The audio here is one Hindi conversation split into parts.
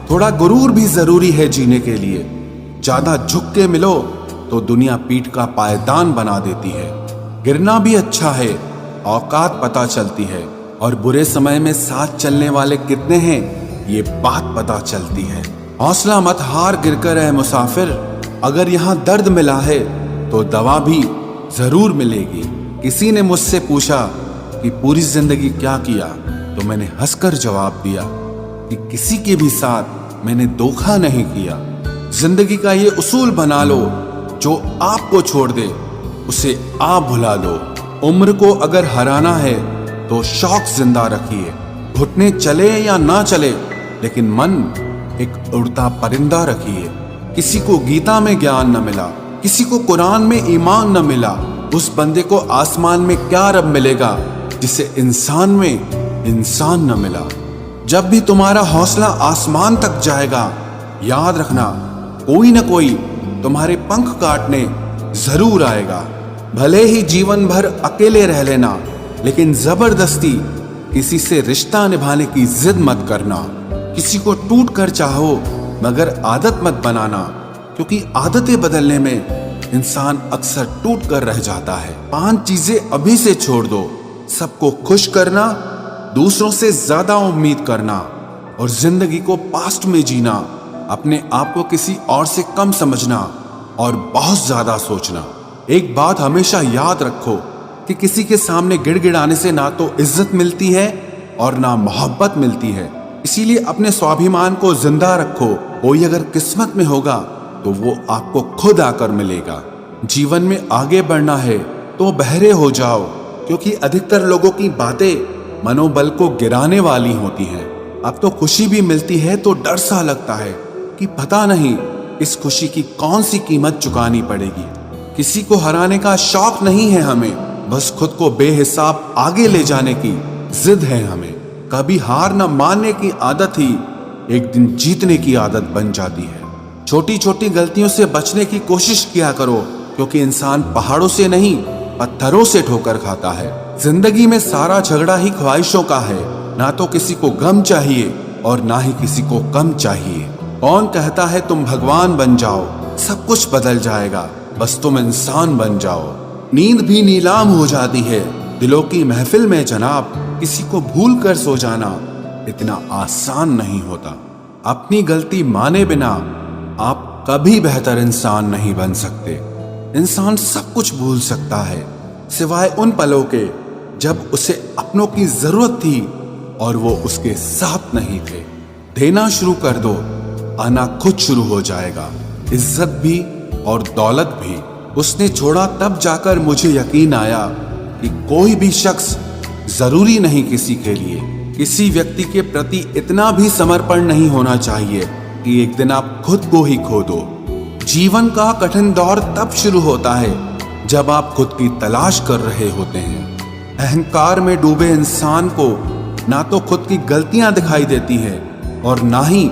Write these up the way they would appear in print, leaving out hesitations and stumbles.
थोड़ा गुरूर भी जरूरी है जीने के लिए। ज्यादा झुक के मिलो तो दुनिया पीठ का पायदान बना देती है। गिरना भी अच्छा है, औकात पता चलती है, और बुरे समय में साथ चलने वाले कितने हैं ये बात पता चलती है। हौसला मत हार गिरकर है मुसाफिर, अगर यहाँ दर्द मिला है तो दवा भी जरूर मिलेगी। किसी ने मुझसे पूछा कि पूरी जिंदगी क्या किया, तो मैंने हंसकर जवाब दिया कि किसी के भी साथ मैंने धोखा नहीं किया। जिंदगी का ये उसूल बना लो, जो आपको छोड़ दे उसे आप भुला दो। उम्र को अगर हराना है तो शौक जिंदा रखिए। घुटने चले या ना चले, लेकिन मन एक उड़ता परिंदा रखिए। किसी को गीता में ज्ञान न मिला, किसी को कुरान में ईमान न मिला, उस बंदे को आसमान में क्या रब मिलेगा जिसे इंसान में इंसान न मिला। जब भी तुम्हारा हौसला आसमान तक जाएगा, याद रखना कोई न कोई तुम्हारे पंख काटने जरूर आएगा। भले ही जीवन भर अकेले रह लेना, लेकिन जबरदस्ती किसी से रिश्ता निभाने की जिद मत करना। किसी को टूट कर चाहो, मगर आदत मत बनाना, क्योंकि आदतें बदलने में इंसान अक्सर टूट कर रह जाता है। 5 चीजें अभी से छोड़ दो। सबको खुश करना, दूसरों से ज्यादा उम्मीद करना, और जिंदगी को पास्ट में जीना। अपने आप को किसी और से कम समझना और बहुत ज्यादा सोचना। एक बात हमेशा याद रखो कि किसी के सामने गिड़गिड़ाने से ना तो इज्जत मिलती है और ना मोहब्बत मिलती है। इसीलिए अपने स्वाभिमान को जिंदा रखो। कोई अगर किस्मत में होगा तो वो आपको खुद आकर मिलेगा। जीवन में आगे बढ़ना है तो बहरे हो जाओ, क्योंकि अधिकतर लोगों की बातें मनोबल को गिराने वाली होती हैं। अब तो खुशी भी मिलती है तो डर सा लगता है कि पता नहीं इस खुशी की कौन सी कीमत चुकानी पड़ेगी। किसी को हराने का शौक नहीं है हमें, बस खुद को बेहिसाब आगे ले जाने की जिद है हमें। कभी हार न मानने की आदत ही एक दिन जीतने की आदत बन जाती है। छोटी छोटी गलतियों से बचने की कोशिश किया करो, क्योंकि इंसान पहाड़ों से नहीं पत्थरों से ठोकर खाता है। जिंदगी में सारा झगड़ा ही ख्वाहिशों का है। ना तो किसी को गम चाहिए और ना ही किसी को कम चाहिए। कौन कहता है तुम भगवान बन जाओ, सब कुछ बदल जाएगा, बस तुम इंसान बन जाओ। नींद भी नीलाम हो जाती है दिलों की महफिल में जनाब। किसी को भूल कर सो जाना इतना आसान नहीं होता। अपनी गलती माने बिना आप कभी बेहतर इंसान नहीं बन सकते। इंसान सब कुछ भूल सकता है, सिवाय उन पलों के जब उसे अपनों की जरूरत थी और वो उसके साथ नहीं थे। देना शुरू कर दो, आना खुद शुरू हो जाएगा। इज्जत भी और दौलत भी। उसने छोड़ा तब जाकर मुझे यकीन आया कि कोई भी शख्स जरूरी नहीं किसी के लिए। किसी व्यक्ति के प्रति इतना भी समर्पण नहीं होना चाहिए कि एक दिन आप खुद को ही खो दो। जीवन का कठिन दौर तब शुरू होता है जब आप खुद की तलाश कर रहे होते हैं। अहंकार में डूबे इंसान को ना तो खुद की गलतियां दिखाई देती है और ना ही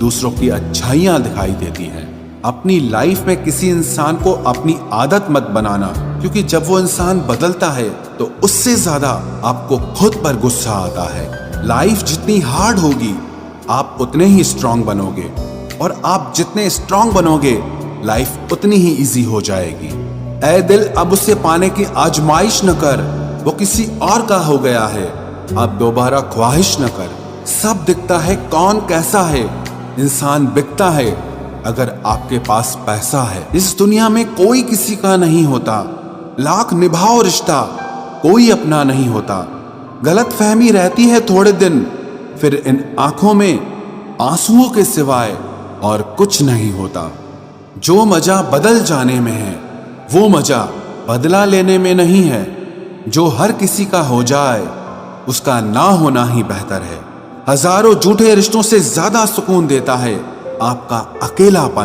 दूसरों की अच्छाइयां दिखाई देती हैं। अपनी लाइफ में किसी इंसान को अपनी आदत मत बनाना, क्योंकि जब वो इंसान बदलता है तो उससे ज्यादा आपको खुद पर गुस्सा आता है। लाइफ जितनी हार्ड होगी आप उतने ही स्ट्रांग बनोगे, और आप जितने स्ट्रांग बनोगे लाइफ उतनी ही इजी हो जाएगी। ऐ दिल अब उसे पाने की आजमाइश न कर, वो किसी और का हो गया है, अब दोबारा ख्वाहिश न कर। सब दिखता है कौन कैसा है, इंसान बिकता है अगर आपके पास पैसा है। इस दुनिया में कोई किसी का नहीं होता, लाख निभाओ रिश्ता कोई अपना नहीं होता। गलत फहमी रहती है थोड़े दिन, फिर इन आंखों में आंसुओं के सिवाय और कुछ नहीं होता। जो मजा बदल जाने में है वो मजा बदला लेने में नहीं है। जो हर किसी का हो जाए उसका ना होना ही बेहतर है। हजारों झूठे रिश्तों से ज्यादा सुकून देता है आपका अकेलापन।